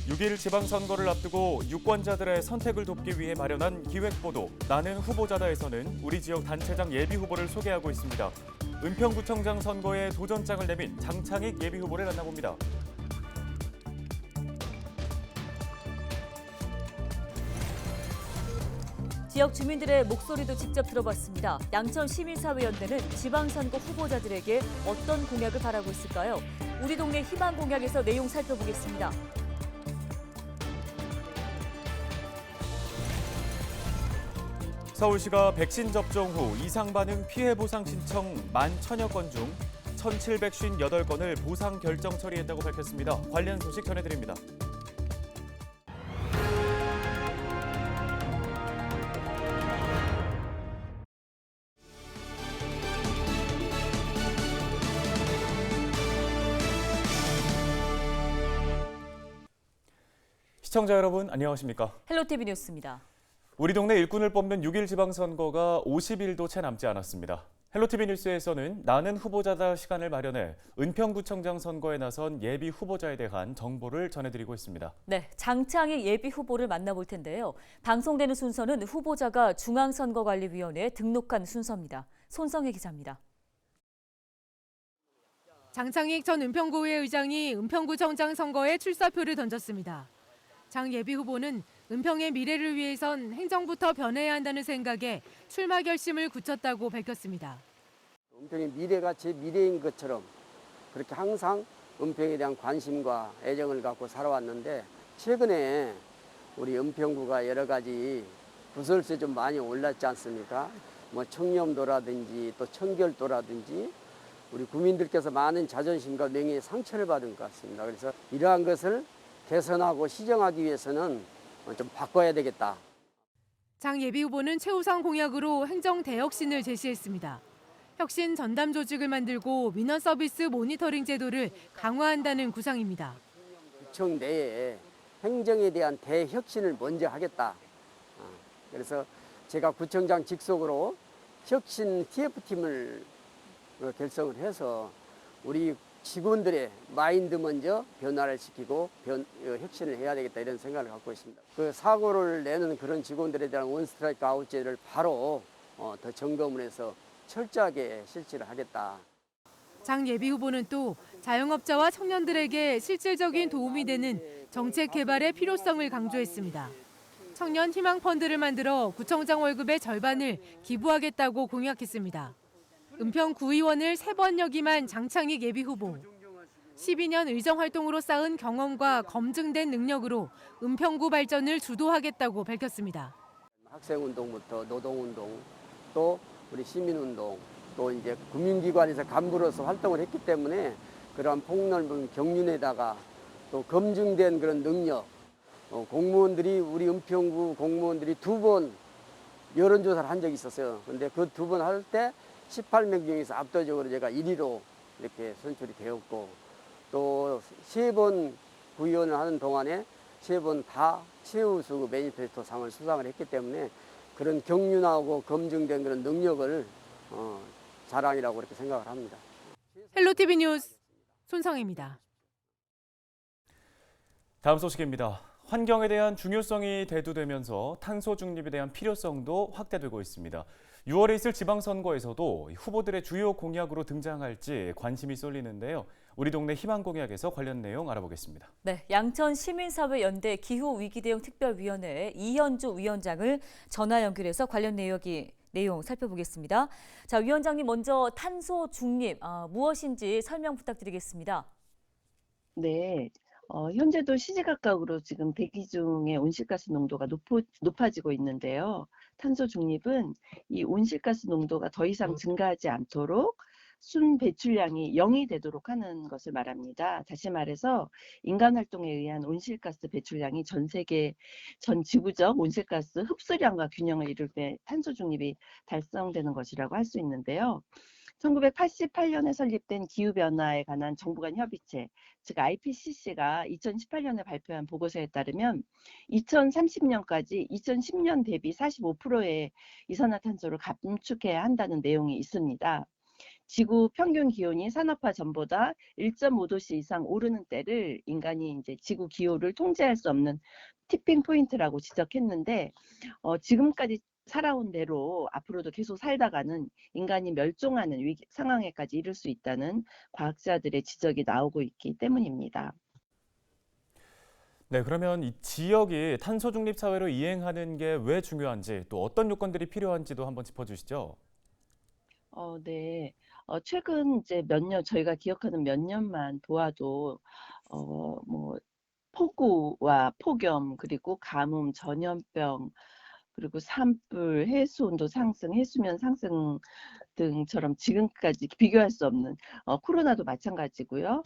6일 지방선거를 앞두고 유권자들의 선택을 돕기 위해 마련한 기획보도 나는 후보자다에서는 우리 지역 단체장 예비후보를 소개하고 있습니다. 은평구청장 선거에 도전장을 내민 장창익 예비후보를 만나봅니다. 지역 주민들의 목소리도 직접 들어봤습니다. 양천시민사회연대는 지방선거 후보자들에게 어떤 공약을 바라고 있을까요? 우리 동네 희망 공약에서 내용 살펴보겠습니다. 서울시가 백신 접종 후 이상 반응 피해 보상 신청 11,000여 건 중 1,758건을 보상 결정 처리했다고 밝혔습니다. 관련 소식 전해드립니다. 시청자 여러분 안녕하십니까? 헬로티비 뉴스입니다. 우리 동네 일꾼을 뽑는 6일 지방선거가 50일도 채 남지 않았습니다. 헬로티비 뉴스에서는 나는 후보자다 시간을 마련해 은평구청장 선거에 나선 예비 후보자에 대한 정보를 전해드리고 있습니다. 네, 장창익 예비 후보를 만나볼 텐데요. 방송되는 순서는 후보자가 중앙선거관리위원회에 등록한 순서입니다. 손성혜 기자입니다. 장창익 전 은평구의 의장이 은평구청장 선거에 출사표를 던졌습니다. 장 예비 후보는 은평의 미래를 위해선 행정부터 변해야 한다는 생각에 출마 결심을 굳혔다고 밝혔습니다. 은평의 미래가 제 미래인 것처럼 그렇게 항상 은평에 대한 관심과 애정을 갖고 살아왔는데 최근에 우리 은평구가 여러 가지 구설수에 좀 많이 올랐지 않습니까? 뭐 청렴도라든지 또 청결도라든지 우리 국민들께서 많은 자존심과 명예의 상처를 받은 것 같습니다. 그래서 이러한 것을 개선하고 시정하기 위해서는 좀 바꿔야 되겠다. 장 예비 후보는 최우선 공약으로 행정 대혁신을 제시했습니다. 혁신 전담 조직을 만들고 민원 서비스 모니터링 제도를 강화한다는 구상입니다. 구청 내에 행정에 대한 대혁신을 먼저 하겠다. 그래서 제가 구청장 직속으로 혁신 TF팀을 결성을 해서 우리 직원들의 마인드 먼저 변화를 시키고 혁신을 해야 되겠다 이런 생각을 갖고 있습니다. 그 사고를 내는 그런 직원들에 대한 원스트라이크 아웃제를 바로 더 점검을 해서 철저하게 실시를 하겠다. 장 예비 후보는 또 자영업자와 청년들에게 실질적인 도움이 되는 정책 개발의 필요성을 강조했습니다. 청년 희망 펀드를 만들어 구청장 월급의 절반을 기부하겠다고 공약했습니다. 은평 구의원을 3번 역임한 장창익 예비 후보. 12년 의정활동으로 쌓은 경험과 검증된 능력으로 은평구 발전을 주도하겠다고 밝혔습니다. 학생운동부터 노동운동, 또 우리 시민운동, 또 이제 금융기관에서 간부로서 활동을 했기 때문에 그러한 폭넓은 경륜에다가 또 검증된 그런 능력, 공무원들이 우리 은평구 공무원들이 2번 여론조사를 한 적이 있었어요. 그런데 그 2번 할 때 18명 중에서 압도적으로 제가 1위로 이렇게 선출이 되었고 또 3번 구의원을 하는 동안에 3번 다 최우수 매니페스토 상을 수상을 했기 때문에 그런 경륜하고 검증된 그런 능력을 자랑이라고 그렇게 생각을 합니다. 헬로티비 뉴스 손성혜입니다. 다음 소식입니다. 환경에 대한 중요성이 대두되면서 탄소 중립에 대한 필요성도 확대되고 있습니다. 6월에 있을 지방선거에서도 후보들의 주요 공약으로 등장할지 관심이 쏠리는데요. 우리 동네 희망 공약에서 관련 내용 알아보겠습니다. 네, 양천시민사회연대 기후위기대응 특별위원회 이현주 위원장을 전화 연결해서 관련 내용 살펴보겠습니다. 자, 위원장님 먼저 탄소 중립 무엇인지 설명 부탁드리겠습니다. 네. 현재도 시시각각으로 지금 대기 중에 온실가스 농도가 높아지고 있는데요. 탄소 중립은 이 온실가스 농도가 더 이상 증가하지 않도록 순 배출량이 0이 되도록 하는 것을 말합니다. 다시 말해서 인간 활동에 의한 온실가스 배출량이 전 세계 전 지구적 온실가스 흡수량과 균형을 이룰 때 탄소 중립이 달성되는 것이라고 할 수 있는데요. 1988년에 설립된 기후변화에 관한 정부 간 협의체, 즉 IPCC가 2018년에 발표한 보고서에 따르면 2030년까지 2010년 대비 45%의 이산화탄소를 감축해야 한다는 내용이 있습니다. 지구 평균 기온이 산업화 전보다 1.5도씨 이상 오르는 때를 인간이 이제 지구 기후를 통제할 수 없는 티핑 포인트라고 지적했는데 지금까지 살아온 대로 앞으로도 계속 살다가는 인간이 멸종하는 위기 상황에까지 이를 수 있다는 과학자들의 지적이 나오고 있기 때문입니다. 네, 그러면 이 지역이 탄소 중립 사회로 이행하는 게 왜 중요한지 또 어떤 요건들이 필요한지도 한번 짚어주시죠. 네. 최근 이제 몇 년, 저희가 기억하는 몇 년만 보아도, 뭐, 폭우와 폭염, 그리고 가뭄, 전염병, 그리고 산불, 해수 온도 상승, 해수면 상승 등처럼 지금까지 비교할 수 없는 코로나도 마찬가지고요.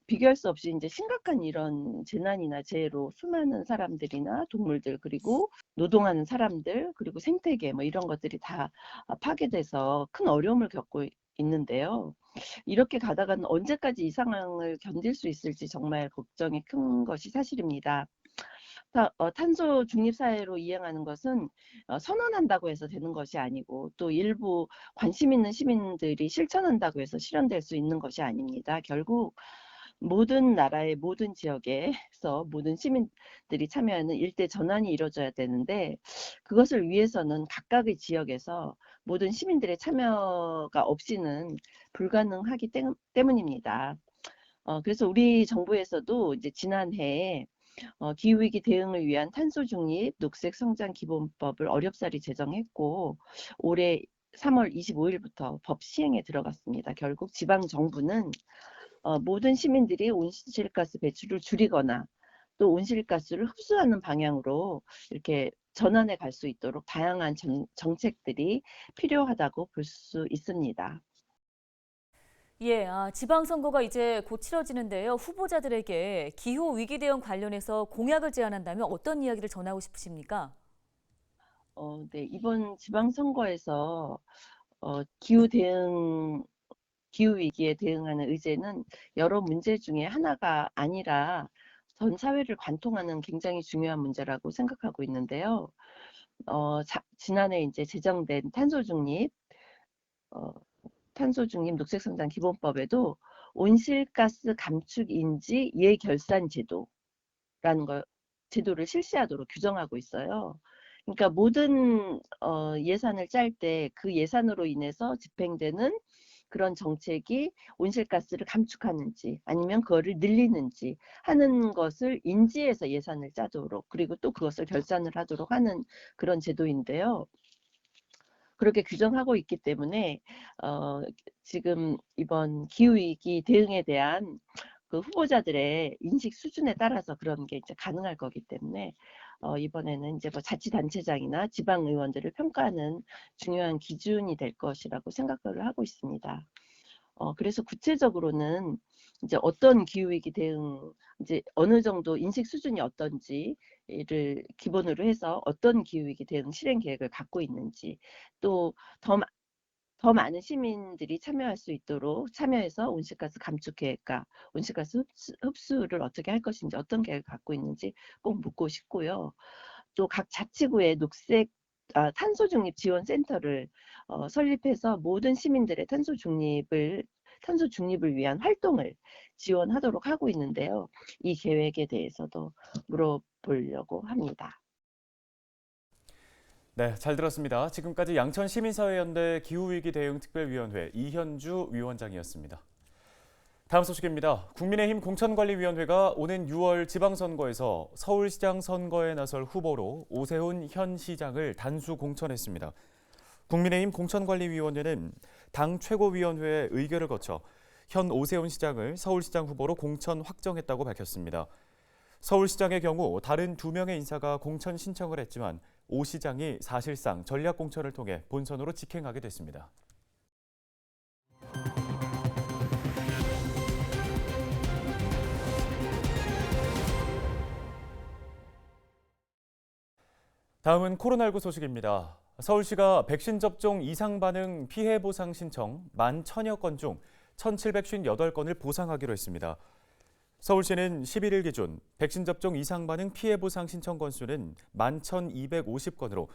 비교할 수 없이 이제 심각한 이런 재난이나 재해로 수많은 사람들이나 동물들 그리고 노동하는 사람들 그리고 생태계 뭐 이런 것들이 다 파괴돼서 큰 어려움을 겪고 있는데요. 이렇게 가다가는 언제까지 이 상황을 견딜 수 있을지 정말 걱정이 큰 것이 사실입니다. 탄소 중립 사회로 이행하는 것은 선언한다고 해서 되는 것이 아니고 또 일부 관심 있는 시민들이 실천한다고 해서 실현될 수 있는 것이 아닙니다. 결국 모든 나라의 모든 지역에서 모든 시민들이 참여하는 일대 전환이 이루어져야 되는데 그것을 위해서는 각각의 지역에서 모든 시민들의 참여가 없이는 불가능하기 때문입니다. 그래서 우리 정부에서도 이제 지난해에 기후위기 대응을 위한 탄소 중립 녹색 성장 기본법을 어렵사리 제정했고 올해 3월 25일부터 법 시행에 들어갔습니다. 결국 지방 정부는 모든 시민들이 온실가스 배출을 줄이거나 또 온실가스를 흡수하는 방향으로 이렇게 전환해 갈 수 있도록 다양한 정책들이 필요하다고 볼 수 있습니다. 예, 지방선거가 이제 곧 치러지는데요. 후보자들에게 기후 위기 대응 관련해서 공약을 제안한다면 어떤 이야기를 전하고 싶으십니까? 네, 이번 지방선거에서 기후 위기에 대응하는 의제는 여러 문제 중에 하나가 아니라 전 사회를 관통하는 굉장히 중요한 문제라고 생각하고 있는데요. 지난해 이제 제정된 탄소 중립 녹색 성장 기본법에도 온실가스 감축 인지 예결산 제도라는 제도를 실시하도록 규정하고 있어요. 그러니까 모든 예산을 짤 때 그 예산으로 인해서 집행되는 그런 정책이 온실가스를 감축하는지 아니면 그거를 늘리는지 하는 것을 인지해서 예산을 짜도록 그리고 또 그것을 결산을 하도록 하는 그런 제도인데요. 그렇게 규정하고 있기 때문에 지금 이번 기후위기 대응에 대한 그 후보자들의 인식 수준에 따라서 그런 게 이제 가능할 거기 때문에 이번에는 이제 뭐 자치단체장이나 지방의원들을 평가하는 중요한 기준이 될 것이라고 생각을 하고 있습니다. 그래서 구체적으로는 이제 어떤 기후위기 대응, 이제 어느 정도 인식 수준이 어떤지를 기본으로 해서 어떤 기후위기 대응 실행 계획을 갖고 있는지 또 더 많은 시민들이 참여할 수 있도록 참여해서 온실가스 감축 계획과 온실가스 흡수를 어떻게 할 것인지 어떤 계획을 갖고 있는지 꼭 묻고 싶고요. 또 각 자치구의 탄소 중립 지원 센터를 설립해서 모든 시민들의 탄소 중립을 위한 활동을 지원하도록 하고 있는데요. 이 계획에 대해서도 물어보려고 합니다. 네, 잘 들었습니다. 지금까지 양천시민사회연대 기후위기 대응 특별위원회 이현주 위원장이었습니다. 다음 소식입니다. 국민의힘 공천관리위원회가 오는 6월 지방선거에서 서울시장 선거에 나설 후보로 오세훈 현 시장을 단수 공천했습니다. 국민의힘 공천관리위원회는 당 최고위원회의 의결을 거쳐 현 오세훈 시장을 서울시장 후보로 공천 확정했다고 밝혔습니다. 서울시장의 경우 다른 2명의 인사가 공천 신청을 했지만 오 시장이 사실상 전략공천을 통해 본선으로 직행하게 됐습니다. 다음은 코로나19 소식입니다. 서울시가 백신 접종 이상 반응 피해 보상 신청 11,000여 건 중 1,758건을 보상하기로 했습니다. 서울시는 11일 기준 백신 접종 이상 반응 피해 보상 신청 건수는 11,250건으로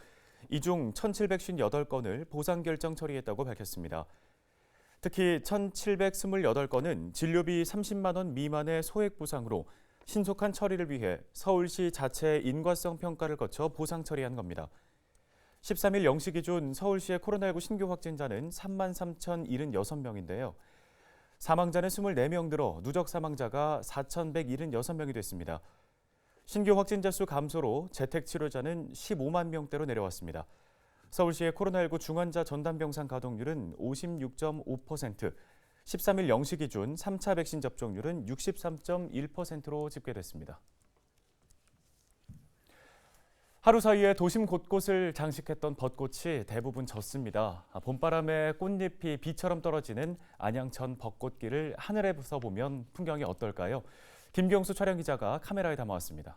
이 중 1,758건을 보상 결정 처리했다고 밝혔습니다. 특히 1,728건은 진료비 30만 원 미만의 소액 보상으로 신속한 처리를 위해 서울시 자체 인과성 평가를 거쳐 보상 처리한 겁니다. 13일 0시 기준 서울시의 코로나19 신규 확진자는 33,076명인데요. 사망자는 24명 늘어 누적 사망자가 4,176명이 됐습니다. 신규 확진자 수 감소로 재택 치료자는 15만 명대로 내려왔습니다. 서울시의 코로나19 중환자 전담병상 가동률은 56.5%, 13일 0시 기준 3차 백신 접종률은 63.1%로 집계됐습니다. 하루 사이에 도심 곳곳을 장식했던 벚꽃이 대부분 졌습니다. 봄바람에 꽃잎이 비처럼 떨어지는 안양천 벚꽃길을 하늘에서 보면 풍경이 어떨까요? 김경수 촬영기자가 카메라에 담아왔습니다.